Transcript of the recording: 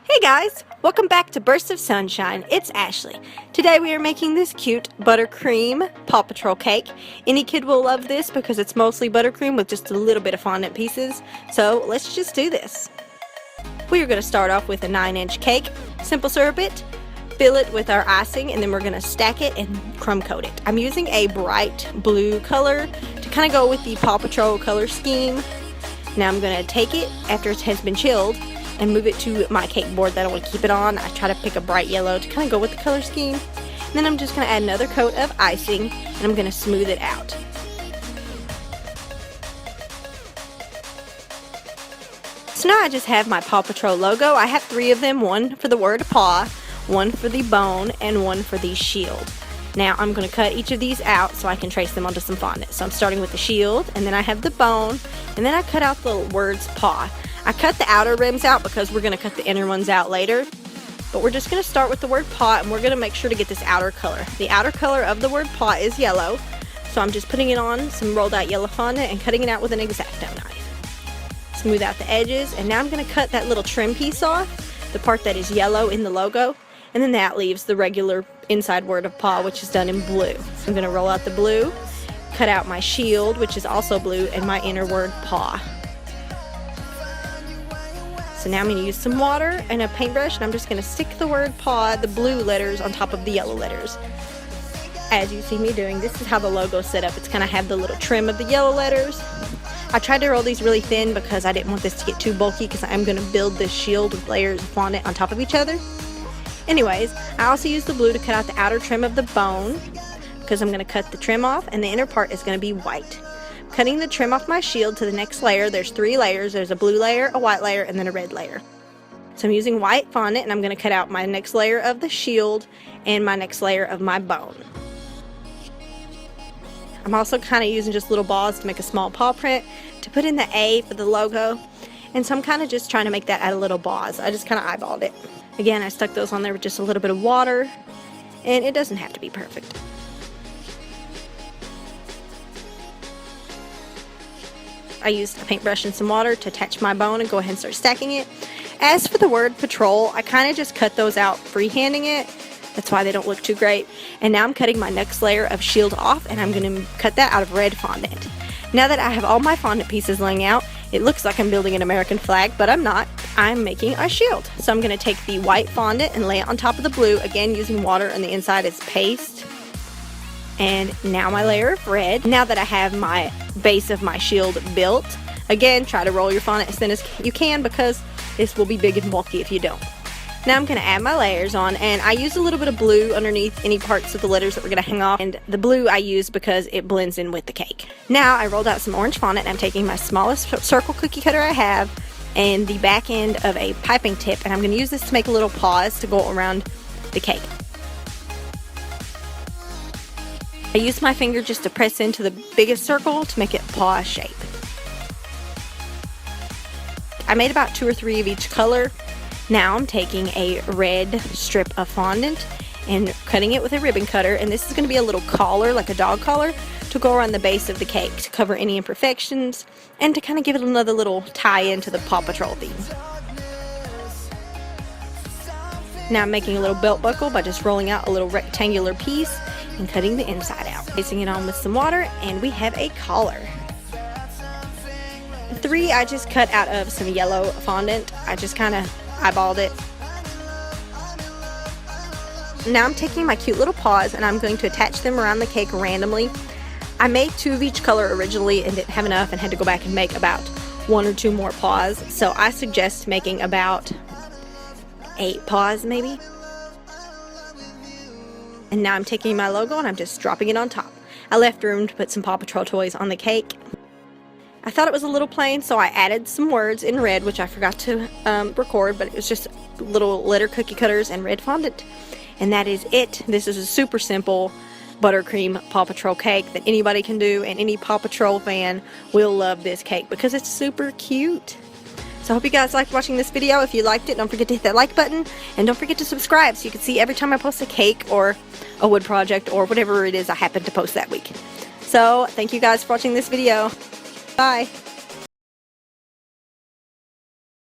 Hey guys, welcome back to Bursts of Sunshine. It's Ashley. Today we are making this cute buttercream Paw Patrol cake. Any kid will love this because it's mostly buttercream with just a little bit of fondant pieces. So let's just do this. We are going to start off with a 9-inch cake, simple syrup it, fill it with our icing, and then we're going to stack it and crumb coat it. I'm using a bright blue color to kind of go with the Paw Patrol color scheme. Now I'm going to take it after it has been chilled and move it to my cake board that I want to keep it on. I try to pick a bright yellow to kind of go with the color scheme. And then I'm just going to add another coat of icing and I'm going to smooth it out. So now I just have my Paw Patrol logo. I have 3 of them, one for the word paw, one for the bone, and one for the shield. Now I'm going to cut each of these out so I can trace them onto some fondant. So I'm starting with the shield, and then I have the bone, and then I cut out the words paw. I cut the outer rims out because we're going to cut the inner ones out later. But we're just going to start with the word paw, and we're going to make sure to get this outer color. The outer color of the word paw is yellow, so I'm just putting it on some rolled out yellow fondant and cutting it out with an X-Acto knife. Smooth out the edges, and now I'm going to cut that little trim piece off, the part that is yellow in the logo, and then that leaves the regular inside word of paw, which is done in blue. So I'm going to roll out the blue, cut out my shield, which is also blue, and my inner word paw. So now I'm going to use some water and a paintbrush, and I'm just going to stick the word paw, the blue letters, on top of the yellow letters. As you see me doing, this is how the logo is set up. It's going to have the little trim of the yellow letters. I tried to roll these really thin because I didn't want this to get too bulky, because I'm going to build this shield with layers of fondant on top of each other. Anyways, I also used the blue to cut out the outer trim of the bone, because I'm going to cut the trim off, and the inner part is going to be white. Cutting the trim off my shield to the next layer. There's 3 layers. There's a blue layer, a white layer, and then a red layer. So I'm using white fondant, and I'm going to cut out my next layer of the shield and my next layer of my bone. I'm also kind of using just little balls to make a small paw print to put in the A for the logo. And so I'm kind of just trying to make that out of little balls. I just kind of eyeballed it. Again, I stuck those on there with just a little bit of water, and it doesn't have to be perfect. I used a paintbrush and some water to attach my bone and go ahead and start stacking it. As for the word patrol, I kind of just cut those out freehanding it. That's why they don't look too great. And now I'm cutting my next layer of shield off, and I'm going to cut that out of red fondant. Now that I have all my fondant pieces laying out, it looks like I'm building an American flag, but I'm not. I'm making a shield. So I'm going to take the white fondant and lay it on top of the blue, again using water, and the inside is paste. And now my layer of red. Now that I have my base of my shield built, again, try to roll your fondant as thin as you can, because this will be big and bulky if you don't. Now I'm going to add my layers on, and I used a little bit of blue underneath any parts of the letters that we're going to hang off, and the blue I used because it blends in with the cake. Now I rolled out some orange fondant, and I'm taking my smallest circle cookie cutter I have and the back end of a piping tip, and I'm going to use this to make a little paws to go around the cake. I used my finger just to press into the biggest circle to make it paw shape. I made about 2 or 3 of each color. Now I'm taking a red strip of fondant and cutting it with a ribbon cutter, and this is going to be a little collar, like a dog collar, to go around the base of the cake to cover any imperfections and to kind of give it another little tie into the Paw Patrol theme. Now I'm making a little belt buckle by just rolling out a little rectangular piece and cutting the inside out. Placing it on with some water, and we have a collar. 3 I just cut out of some yellow fondant. I just kind of eyeballed it. Now I'm taking my cute little paws, and I'm going to attach them around the cake randomly. I made 2 of each color originally and didn't have enough and had to go back and make about 1 or 2 more paws. So I suggest making about 8 paws maybe. And now I'm taking my logo and I'm just dropping it on top. I left room to put some Paw Patrol toys on the cake. I thought it was a little plain, so I added some words in red, which I forgot to record, but it was just little letter cookie cutters and red fondant. And that is it. This is a super simple buttercream Paw Patrol cake that anybody can do, and any Paw Patrol fan will love this cake because it's super cute. So I hope you guys liked watching this video. If you liked it, don't forget to hit that like button, and don't forget to subscribe so you can see every time I post a cake or a wood project or whatever it is I happen to post that week. So thank you guys for watching this video. Bye.